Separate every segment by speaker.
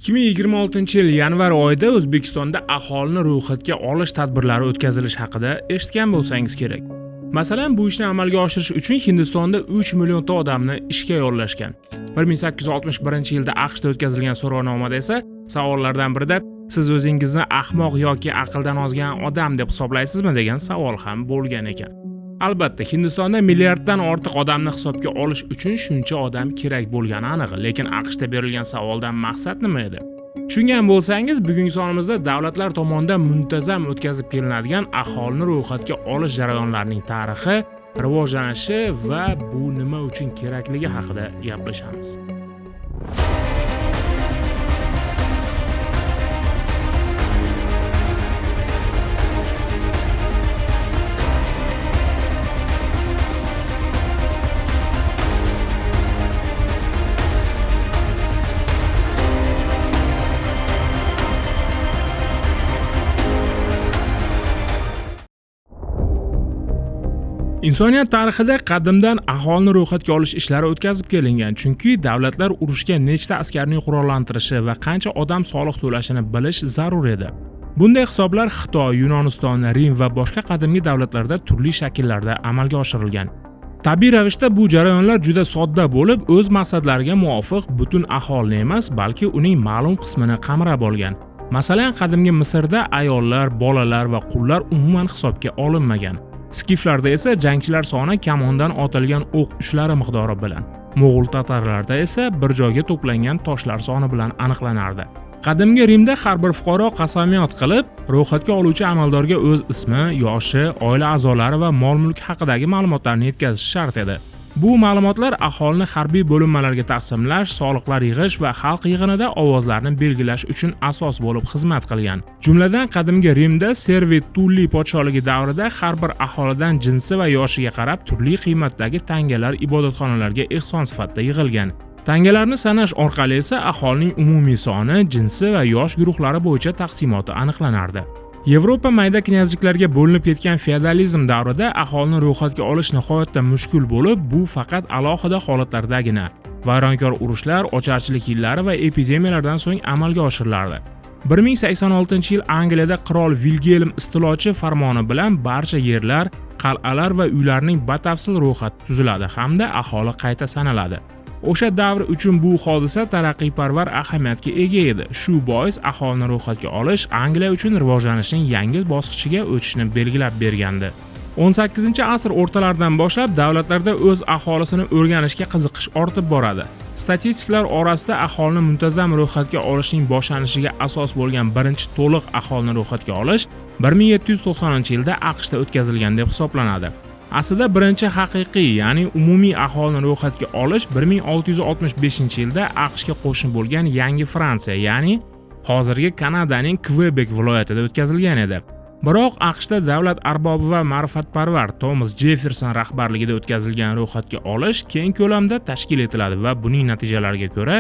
Speaker 1: 2026-yil yanvar oyida O'zbekistonda aholini ro'yxatga olish tadbirlari o'tkazilishi haqida eshitgan bo'lsangiz kerak. Masalan, bu ishni amalga oshirish uchun Hindistonda 3 millionta odamni ishga yollashgan. 1861-yilda AQShda o'tkazilgan so'rovnomada esa savollardan birida siz o'zingizni ahmoq yoki aqldan ozgan odam deb hisoblaysizmi degan savol ham bo'lgan ekan. Albatta, Hindistonda milliarddan ortiq odamni hisobga olish uchun shuncha odam kerak bo'lgani aniq, lekin AQShda berilgan savoldan maqsad nima edi? Tushungan bo'lsangiz, bugungi sonimizda davlatlar tomonidan muntazam o'tkazib kelinadigan aholini ro'yxatga olish jarayonlarining tarixi, rivojlanishi va bu nima uchun kerakligi haqida gaplashamiz. Insoniyat tarixida qadimdan aholini ro'yxatga olish ishlari o'tkazib kelingan, chunki davlatlar urushga nechta askarning qurollantirishi va qancha odam soliq to'lashini bilish zarur edi. Bunday hisoblar Xitoy, Yunoniston, Rim va boshqa qadimgi davlatlarda turli shakllarda amalga oshirilgan. Tabiiy ravishda bu jarayonlar juda sodda bo'lib, o'z maqsadlariga muvofiq butun aholini emas, balki uning ma'lum qismini qamrab olgan. Masalan, qadimgi Misrda ayollar, bolalar va qullar umuman hisobga olinmagan. Skiflarda esa jangchilar soni kamondan otilgan o'q uchlari miqdori bilan, Mo'g'ul tatarlarda esa bir joyga to'plangan toshlar soni bilan aniqlanardi. Qadimgi Rimda har bir fuqaro qasamyod qilib, ro'yxatga oluvchi amaldorga o'z ismi, yoshi, oila a'zolari va mol-mulk haqidagi ma'lumotlarni yetkazishi shart edi. Bu ma'lumotlar aholini harbiy bo'linmalarga taqsimlash, soliqlar yig'ish va xalq yig'inida ovozlarni belgilash uchun asos bo'lib xizmat qilgan. Jumladan, qadimgi Rimda Servit Tulli podsholigi davrida har bir aholidan jinsi va yoshiga qarab turli qiymatdagi tangalar ibodatxonalarga ehson sifatida yig'ilgan. Tangalarni sanash orqali esa aholining umumiy soni, jinsi va yosh guruhlari bo'yicha taqsimoti aniqlanardi. Yevropa mayda knyazliklarga bo'linib ketgan feodalizm davrida aholini ro'yxatga olish nihoyatda mushkul bo'lib, bu faqat alohida holatlardagina vayronkor urushlar, ocharchilik yillari va epidemiyalardan so'ng amalga oshirilardi. 1086-yil Angliyada qirol Vilgelm istilochi farmoni bilan barcha yerlar, qal'alar va uylarning batafsil ro'yxati tuziladi hamda aholi qayta sanaladi. O'sha davr uchun bu hodisa taraqqiyparvar ahamiyatga ega edi. Shu bois aholini ro'yxatga olish Angliya uchun rivojlanishning yangi bosqichiga o'tishni belgilab bergandi. 18-asr o'rtalaridan boshlab davlatlarda o'z aholisini o'rganishga qiziqish ortib boradi. Statistiklar orasida aholini muntazam ro'yxatga olishning boshlanishiga asos bo'lgan birinchi to'liq aholini ro'yxatga olish 1790-yilda AQShda o'tkazilgan deb hisoblanadi. Aslida birinchi haqiqiy, ya'ni umumiy aholini ro'yxatga olish 1665-yilda AQShga qo'shni bo'lgan yangi Fransiya, ya'ni hozirgi Kanadaning Kvebek viloyatida o'tkazilgan edi. Biroq AQShda davlat arbobi va ma'rifatparvar Thomas Jefferson rahbarligida o'tkazilgan ro'yxatga olish keng ko'lamda tashkil etiladi va buning natijalariga ko'ra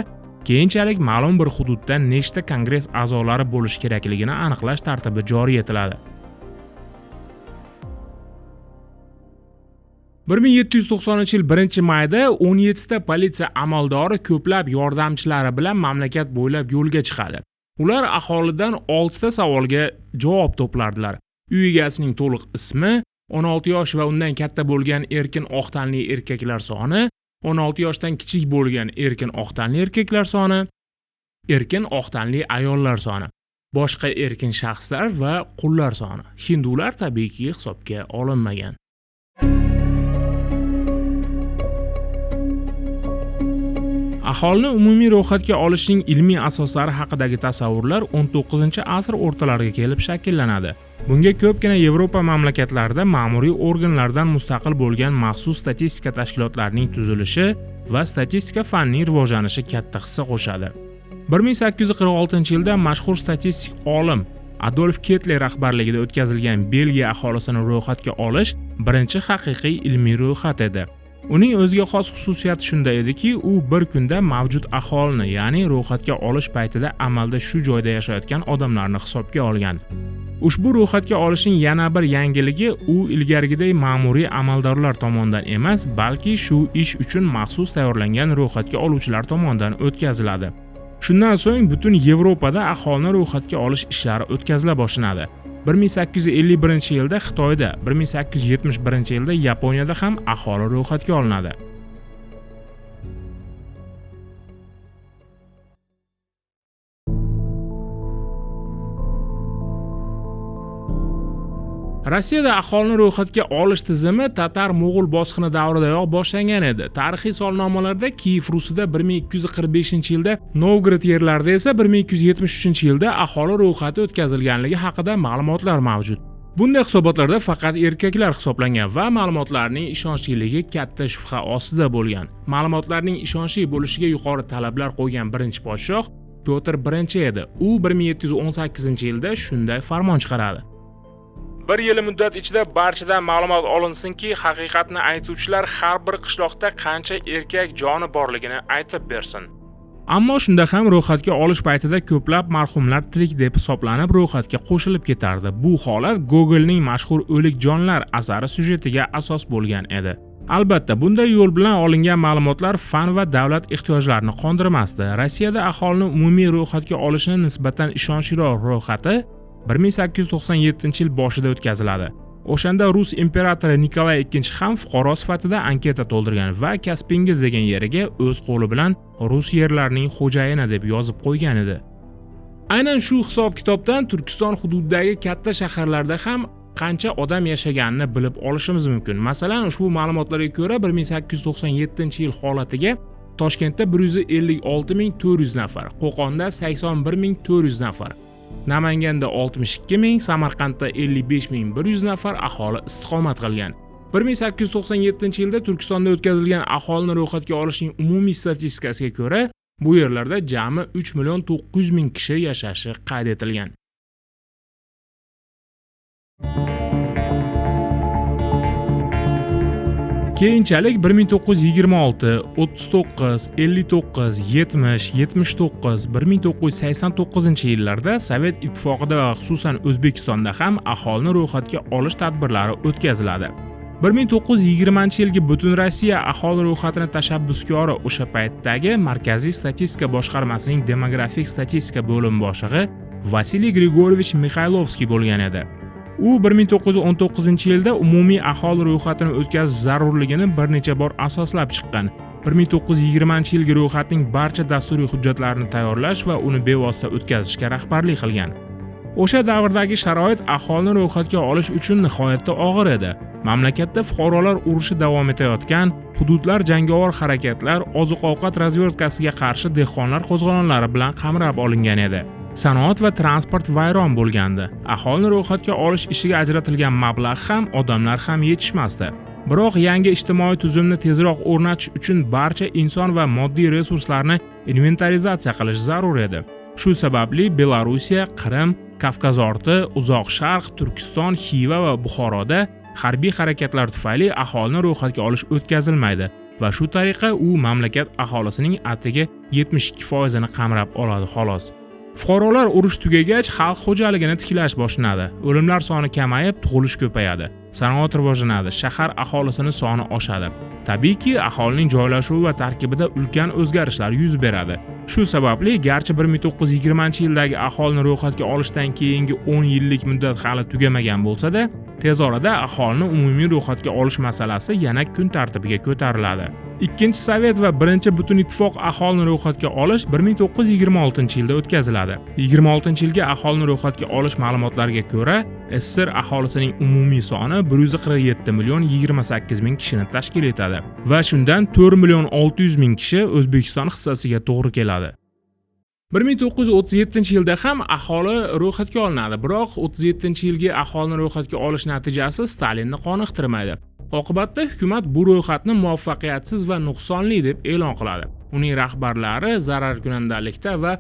Speaker 1: keyinchalik ma'lum bir hududda nechta kongress a'zolari bo'lishi kerakligini aniqlash tartibi joriy etiladi. 1790-yil 1-mayda 17 ta politsiya amaldori ko'plab yordamchilari bilan mamlakat bo'ylab yo'lga chiqadi. Ular aholidan 6 ta savolga javob to'plardilar. Uy egasining to'liq ismi, 16 yosh va undan katta bo'lgan erkin oq tanli erkaklar soni, 16 yoshdan kichik bo'lgan erkin oq tanli erkaklar soni, erkin oq tanli ayollar soni, boshqa erkin shaxslar va qullar soni. Hindular tabiiyki hisobga olinmagan. Aholini umumiy ro'yxatga olishning ilmiy asoslari haqidagi tasavvurlar 19-asr o'rtalariga kelib shakllanadi. Bunga ko'pgina Yevropa mamlakatlarida ma'muriy organlardan mustaqil bo'lgan maxsus statistika tashkilotlarining tuzilishi va statistika fanining rivojlanishi katta hissa qo'shadi. 1846-yilda mashhur statistik olim Adolf Kettler rahbarligida o'tkazilgan Belgiya aholisini ro'yxatga olish birinchi haqiqiy ilmiy ro'yxat edi. Uning o'ziga xos xususiyati shunda ediki, u bir kunda mavjud aholini, ya'ni ro'yxatga olish paytida amalda shu joyda yashayotgan odamlarni hisobga olgan. Ushbu ro'yxatga olishning yana bir yangiligi, u ilgarigidek ma'muriy amaldorlar tomonidan emas, balki shu ish uchun maxsus tayyorlangan ro'yxatga oluvchilar tomonidan o'tkaziladi. Shundan so'ng butun Yevropada aholini ro'yxatga olish ishlari o'tkazila boshlanadi. 1851-yilda Xitoyda, 1871-yilda Yaponiyada ham aholi ro'yxatga olinadi. Rossiyada aholini ro'yxatga olish tizimi tatar-mo'g'ul bosqini davridayoq boshlangan edi. Tarixiy solnomalarda Kiyev Rusida 1245-yilda, Novgorod yerlarida esa 1273-yilda aholi ro'yxati o'tkazilganligi haqida ma'lumotlar mavjud. Bunday hisobotlarda faqat erkaklar hisoblangan va ma'lumotlarning ishonchliligi katta shubha ostida bo'lgan. Ma'lumotlarning ishonchli bo'lishiga yuqori talablar qo'ygan birinchi podshoh Pyotr I edi. U 1718-yilda shunday farmon chiqaradi. Bir yil muddat ichida barchadan ma'lumot olinsinki, haqiqatni aytuvchilar har bir qishloqda qancha erkak joni borligini aytib bersin. Ammo shunda ham ro'yxatga olish paytida ko'plab marhumlar tirik deb hisoblanib ro'yxatga qo'shilib ketardi. Bu holat Google'ning mashhur O'lik jonlar asari syujetiga asos bo'lgan edi. Albatta, bunday yo'l bilan olingan ma'lumotlar fan va davlat ehtiyojlarini qondirmasdi. Rossiyada aholini umumiy ro'yxatga olishni nisbatan ishonchliroq ro'yxati 1897-yil boshida o'tkaziladi. O'shanda Rus imperatori Nikolay II ham fuqaro sifatida anketa to'ldirgan va Kaspingiz degan yeriga o'z qo'li bilan rus yerlarining xo'jayini deb yozib qo'ygan edi. Aynan shu hisob-kitobdan Turkiston hududidagi katta shaharlarda ham qancha odam yashaganini bilib olishimiz mumkin. Masalan, ushbu ma'lumotlarga ko'ra 1897-yil holatiga Toshkentda 156.400 nafar, Qo'qonda 81.400 nafar, Namanganda 62.000, Samarqandda 55.100 nafar aholi istiqomat qilgan. 1897-yilda Turkistonda o'tkazilgan aholini ro'yxatga olishning umumiy statistikasiga ko'ra, bu yerlarda jami 3.900.000 kishi yashashi qayd etilgan. Keyinchalik 1926, 39, 59, 70, 79, 1989-yillarda Sovet ittifoqida va xususan O'zbekistonda ham aholini ro'yxatga olish tadbirlari o'tkaziladi. 1920-yilgi Butun Rossiya aholi ro'yxatini tashabbuskori o'sha paytdagi Markaziy statistika boshqarmasining demografik statistika bo'limi boshlig'i Vasiliy Grigorovich Mixaylovskiy bo'lgan edi. U 1919-yilda umumiy aholi ro'yxatini o'tkazish zarurligini bir necha bor asoslab chiqqan. 1920-yilgi ro'yxatning barcha dasturiy hujjatlarini tayyorlash va uni bevosita o'tkazishga rahbarlik qilgan. O'sha davrdagi sharoit aholini ro'yxatga olish uchun nihoyatda og'ir edi. Mamlakatda fuqarolar urushi davom etayotgan, hududlar jangovar harakatlar, oziq-ovqat razvedkasiga qarshi dehqonlar qo'zg'olonlari bilan qamrab olingan edi. Sanoat va transport vayron bo'lgandi. Aholini ro'yxatga olish ishiga ajratilgan mablag' ham, odamlar ham yetishmasdi. Biroq yangi ijtimoiy tuzumni tezroq o'rnatish uchun barcha inson va moddiy resurslarni inventarizatsiya qilish zarur edi. Shu sababli Belorussiya, Qrim, Kavkaz orti, Uzoq Sharq, Turkiston, Xiva va Buxoroda harbiy harakatlar tufayli aholini ro'yxatga olish o'tkazilmaydi va shu tariqa u mamlakat aholisining atigi 72% qamrab oladi xolos. Fuqarolar urush tugagach xalq xo'jaligini tiklash boshlanadi. O'limlar soni kamayib, tug'ilish ko'payadi. Sanoat rivojlanadi, shahar aholisini soni oshadi. Tabiiyki, aholining joylashuvi va tarkibida ulkan o'zgarishlar yuz beradi. Shu sababli, garchi 1920-yildagi aholini ro'yxatga olishdan keyingi 10 yillik muddat hali tugamagan bo'lsa-da, tez orada aholini umumiy ro'yxatga olish masalasi yana kun tartibiga ko'tariladi. Ikkinchi Sovet va birinchi Butun ittifoq aholini ro'yxatga olish 1926-yilda o'tkaziladi. 26-yilga aholini ro'yxatga olish ma'lumotlariga ko'ra, SSR aholisining umumiy soni 147.028.000 kishini tashkil etadi va shundan 4.600.000 kishi O'zbekiston hissasiga to'g'ri keladi. 1937-yilda ham aholi ro'yxatga olinadi, biroq 37-yilgi aholini ro'yxatga olish natijasi Stalinni qoniqtirmaydi. Oqibatda hukumat bu ro'yxatni muvaffaqiyatsiz va nuqsonli deb e'lon qiladi. Uning rahbarlari zararkunandalikda va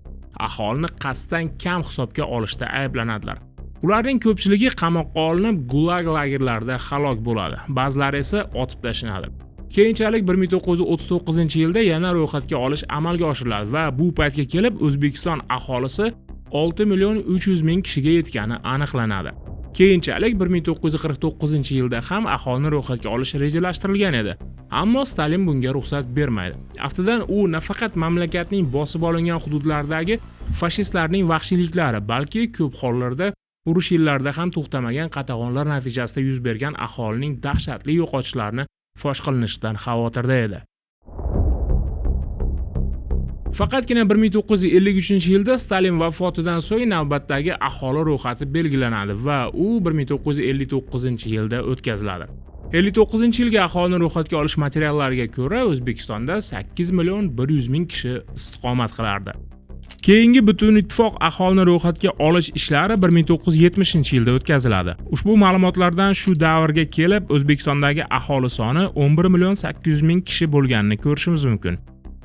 Speaker 1: aholini qasddan kam hisobga olishda ayblanadilar. Ularning ko'pchiligi qamoqqa olinib, gulag lagerlarida halok bo'ladi. Ba'zilari esa otib tashlanadi. Keyinchalik 1939-yilda yana ro'yxatga olish amalga oshiriladi va bu paytga kelib O'zbekiston aholisi 6.300.000 kishiga yetgani aniqlanadi. Keyinchalik 1949-yilda ham aholini ro'yxatga olish rejalashtirilgan edi. Ammo Stalin bunga ruxsat bermaydi. Aftidan u nafaqat mamlakatning bosib olingan hududlaridagi fashistlarning vahshiyliklari, balki ko'p hollarda urush yillarida ham to'xtamagan qatag'onlar natijasida yuz bergan aholining dahshatli yo'qotishlarini fosh qilinishidan xavotirda edi. Faqatgina 1953-yilda Stalin vafotidan so'ng navbatdagi aholi ro'yxati belgilanadi va u 1959-yilda o'tkaziladi. 59-yilga aholini ro'yxatga olish materiallariga ko'ra O'zbekistonda 8.100.000 kishi istiqomat qilardi. Keyingi butun ittifoq aholini ro'yxatga olish ishlari 1970-yilda o'tkaziladi. Ushbu ma'lumotlardan shu davrga kelib O'zbekistondagi aholi soni 11.800.000 kishi bo'lganini ko'rishimiz mumkin.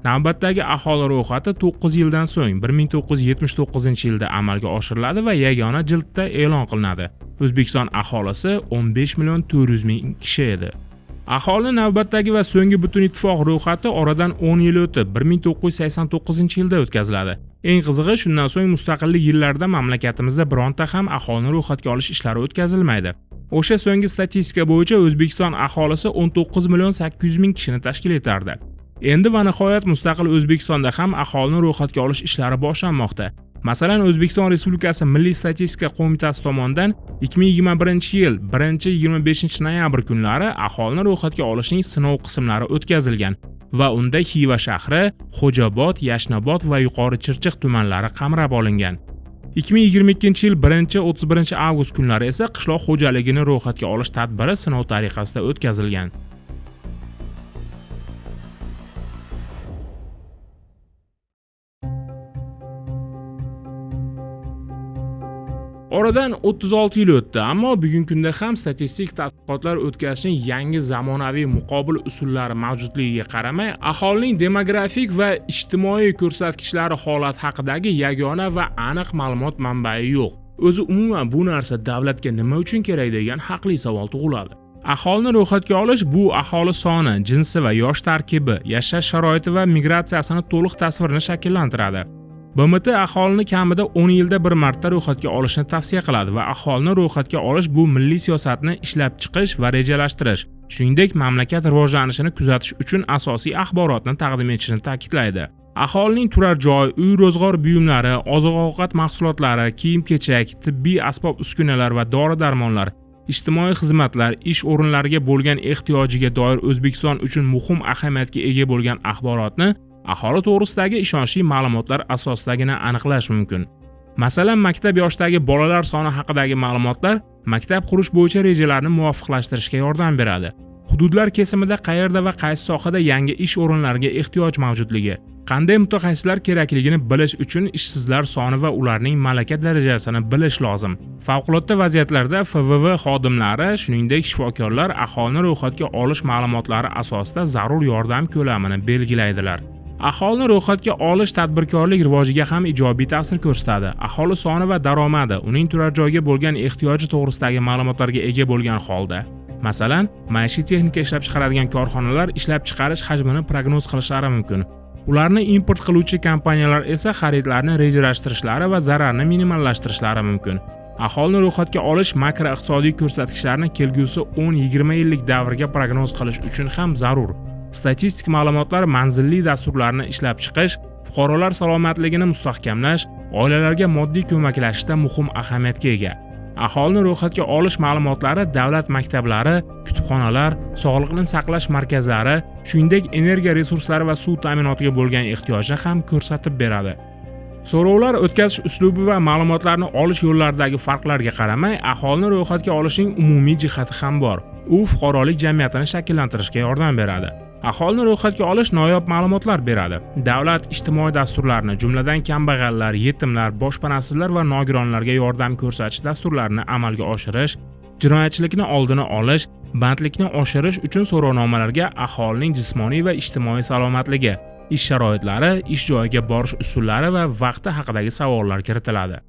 Speaker 1: Navbatdagi aholi ro'yxati 9 yildan so'ng 1979-yilda amalga oshiriladi va yagona jildda e'lon qilinadi. O'zbekiston aholisi 15.400.000 kishi edi. Aholi navbatdagi va so'nggi butun ittifoq ro'yxati oradan 10 yil o'tib 1989-yilda o'tkaziladi. Eng qizig'i, shundan so'ng mustaqillik yillarida mamlakatimizda bironta ham aholini ro'yxatga olish ishlari o'tkazilmaydi. O'sha so'nggi statistika bo'yicha O'zbekiston aholisi 19.800.000 kishini tashkil etardi. Endi va nihoyat mustaqil O'zbekistonda ham aholini ro'yxatga olish ishlari boshlanmoqda. Masalan, O'zbekiston Respublikasi Milliy statistika qo'mitasi tomonidan 2021-yil 1-25 kunlari aholini ro'yxatga olishning sinov qismlari o'tkazilgan va unda Xiva shahri, Xo'jobod, Yashnobod va Yuqori Chirchiq tumanlari qamrab olingan. 2022-yil 1-31 avgust kunlari esa qishloq xo'jaligini ro'yxatga olish tadbiri sinov tariqasida o'tkazilgan. Oradan 36 yil o'tdi, ammo bugungi kunda ham statistik tadqiqotlar o'tkazishning yangi zamonaviy muqobil usullari mavjudligiga qaramay, aholining demografik va ijtimoiy ko'rsatkichlari holati haqidagi yagona va aniq ma'lumot manbai yo'q. O'zi umuman bu narsa davlatga nima uchun kerak degan haqli savol tug'iladi. Aholini ro'yxatga olish bu aholi soni, jinsi va yosh tarkibi, yashash sharoiti va migratsiyasini to'liq tasvirini shakllantiradi. BMT aholini kamida 10 yilda bir marta ro'yxatga olishni tavsiya qiladi va aholini ro'yxatga olish bu milliy siyosatni ishlab chiqish va rejalashtirish, shuningdek mamlakat rivojlanishini kuzatish uchun asosiy axborotni taqdim etishini ta'kidlaydi. Aholining turar joy, uy ro'zg'or buyumlari, oziq-ovqat mahsulotlari, kiyim-kechak, tibbiy asbob-uskunalar va dori-darmonlar, ijtimoiy xizmatlar, ish o'rinlariga bo'lgan ehtiyojiga doir O'zbekiston uchun muhim ahamiyatga ega bo'lgan axborotni aholi to'g'risidagi ishonchli ma'lumotlar asosidagina aniqlash mumkin. Masalan, maktab yoshidagi bolalar soni haqidagi ma'lumotlar maktab qurish bo'yicha rejalarni muvofiqlashtirishga yordam beradi. Hududlar kesimida qayerda va qaysi sohada yangi ish o'rinlariga ehtiyoj mavjudligi, qanday mutaxassislar kerakligini bilish uchun ishsizlar soni va ularning malaka darajasini bilish lozim. Favqulodda vaziyatlarda FVV xodimlari, shuningdek shifokorlar aholini ro'yxatga olish ma'lumotlari asosida zarur yordam ko'lamini belgilaydilar. Aholini ro'yxatga olish tadbirkorlik rivojiga ham ijobiy ta'sir ko'rsatadi. Aholi soni va daromadi, uning turar joyga bo'lgan ehtiyoji to'g'risidagi ma'lumotlarga ega bo'lgan holda, masalan, maishiy texnika ishlab chiqaradigan korxonalar ishlab chiqarish hajmini prognoz qilishlari mumkin. Ularni import qiluvchi kompaniyalar esa xaridlarni rejalashtirishlari va zararni minimallashtirishlari mumkin. Aholini ro'yxatga olish makroiqtisodiy ko'rsatkichlarni kelgusi 10-20 yillik davrga prognoz qilish uchun ham zarur. Statistik ma'lumotlar manzilli dasturlarni ishlab chiqish, fuqarolar salomatligini mustahkamlash, oilalarga moddiy ko'maklashishda muhim ahamiyatga ega. Aholini ro'yxatga olish ma'lumotlari davlat maktablari, kutubxonalar, sog'liqni saqlash markazlari, shuningdek energiya resurslari va suv ta'minotiga bo'lgan ehtiyojni ham ko'rsatib beradi. So'rovlar o'tkazish uslubi va ma'lumotlarni olish yo'llaridagi farqlarga qaramay, aholini ro'yxatga olishning umumiy jihati ham bor. U fuqarolik jamiyatini shakllantirishga yordam beradi. Aholini ro'yxatga olish noyob ma'lumotlar beradi. Davlat ijtimoiy dasturlarni, jumladan kambag'allar, yetimlar, boshpanasizlar va nogironlarga yordam ko'rsatish dasturlarini amalga oshirish, jinoyatchilikni oldini olish, bandlikni oshirish uchun so'rovnomalarga aholining jismoniy va ijtimoiy salomatligi, ish sharoitlari, ish joyiga borish usullari va vaqti haqidagi savollar kiritiladi.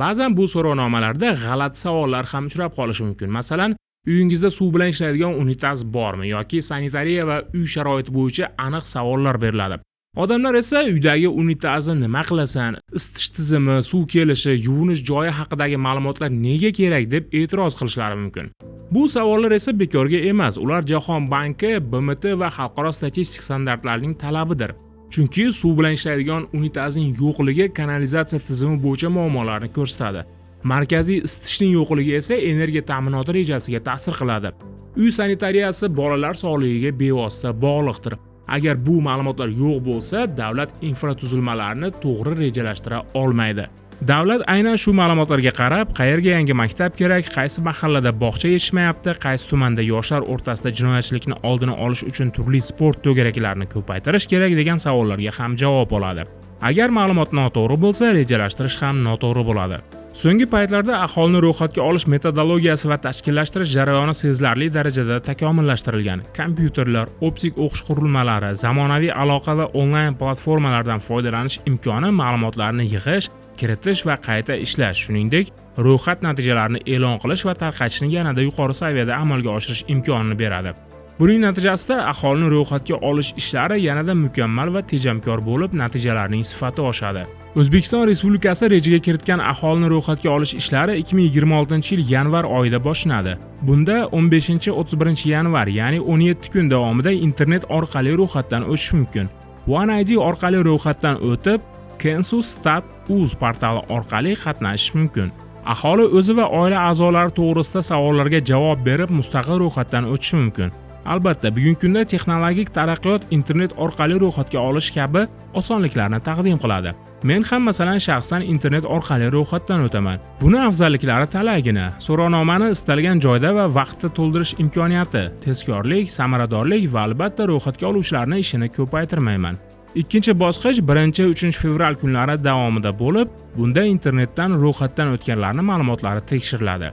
Speaker 1: Ba'zan bu so'rovnomalarda g'alati savollar ham uchrab qolishi mumkin. Masalan, uyingizda suv bilan ishlaydigan unitaz bormi yoki sanitariya va uy sharoiti bo'yicha aniq savollar beriladi. Odamlar esa uydagi unitazni nima qilasan, isitish tizimi, suv kelishi, yuvinish joyi haqidagi ma'lumotlar nega kerak deb e'tiroz qilishlari mumkin. Bu savollar esa bekorga emas, ular Jahon banki, BMT va xalqaro statistik standartlarining talabidir. Chunki suv bilan ishlaydigan unitazning yo'qligi kanalizatsiya tizimi bo'yicha muammolarni ko'rsatadi. Markaziy isitishning yo'qligi esa energiya ta'minoti rejasiga ta'sir qiladi. Uy sanitariyasi bolalar sog'ligiga bevosita bog'liqdir. Agar bu ma'lumotlar yo'q bo'lsa, davlat infratuzilmalarni to'g'ri rejalashtira olmaydi. Davlat aynan shu ma'lumotlarga qarab, qayerga yangi maktab kerak, qaysi mahallada bog'cha yetishmayapti, qaysi tumanda yoshlar o'rtasida jinoyatchilikni oldini olish uchun turli sport to'garaklarini ko'paytirish kerak degan savollarga ham javob oladi. Agar ma'lumot noto'g'ri bo'lsa, rejalashtirish ham noto'g'ri bo'ladi. So'nggi paytlarda aholini ro'yxatga olish metodologiyasi va tashkillashtirish jarayoni sezilarli darajada takomillashtirilgan. Kompyuterlar, optik o'qish qurilmalari, zamonaviy aloqa va onlayn platformalardan foydalanish imkoni ma'lumotlarni yig'ish, kiritish va qayta ishlash, shuningdek, ro'yxat natijalarini e'lon qilish va tarqatishni yanada yuqori saviyada amalga oshirish imkonini beradi. Buning natijasida aholini ro'yxatga olish ishlari yanada mukammal va tejamkor bo'lib, natijalarning sifati oshadi. O'zbekiston Respublikasi rejaga kiritgan aholini ro'yxatga olish ishlari 2026-yil yanvar oyida boshlanadi. Bunda 15-31 yanvar, ya'ni 17 kun davomida internet orqali ro'yxatdan o'tish mumkin. OneID orqali ro'yxatdan o'tib, Census.uz portali orqali qatnashish mumkin. Aholi o'zi va oila a'zolari to'g'risida savollarga javob berib, mustaqil ro'yxatdan o'tishi mumkin. Albatta, bugungi kunda texnologik taraqqiyot internet orqali ro'yxatga olish kabi osonliklarni taqdim qiladi. Men ham masalan shaxsan internet orqali ro'yxatdan o'taman. Buni afzalliklari talaygina: so'rovnomani istalgan joyda va vaqtda to'ldirish imkoniyati, tezkorlik, samaradorlik va albatta ro'yxatga oluvchilarning ishini ko'paytirmayman. Ikkinchi bosqich 1-3 fevral kunlari davomida bo'lib, bunda internetdan ro'yxatdan o'tganlarning ma'lumotlari tekshiriladi.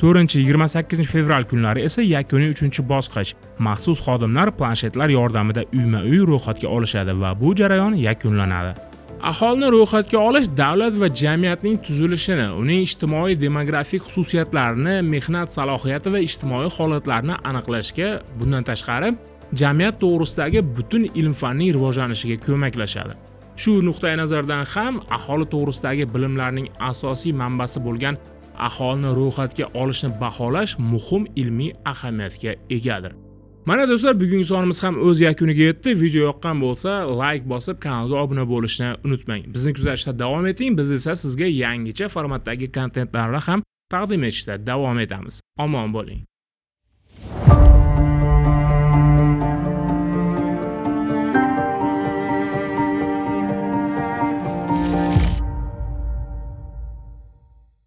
Speaker 1: 4-28 fevral kunlari esa yakuniy 3-bosqich. Maxsus xodimlar planshetlar yordamida uyma-uy ro'yxatga olishadi va bu jarayon yakunlanadi. Aholini ro'yxatga olish davlat va jamiyatning tuzilishini, uning ijtimoiy demografik xususiyatlarini, mehnat salohiyati va ijtimoiy holatlarini aniqlashga, bundan tashqari, jamiyat to'g'risidagi butun ilm-fanning rivojlanishiga ko'maklashadi. Shu nuqtai nazardan ham aholi to'g'risidagi bilimlarning asosiy manbasi bo'lgan aholini ro'yxatga olishni baholash muhim ilmiy ahamiyatga egadir. Mana do'stlar, bugungi sonimiz ham o'z yakuniga yetdi. Video yoqqan bo'lsa, like bosib, kanalga obuna bo'lishni unutmang. Bizni kuzatishda davom eting. Biz esa sizga yangicha formatdagi kontentlarni ham taqdim etishda davom etamiz. Omon bo'ling.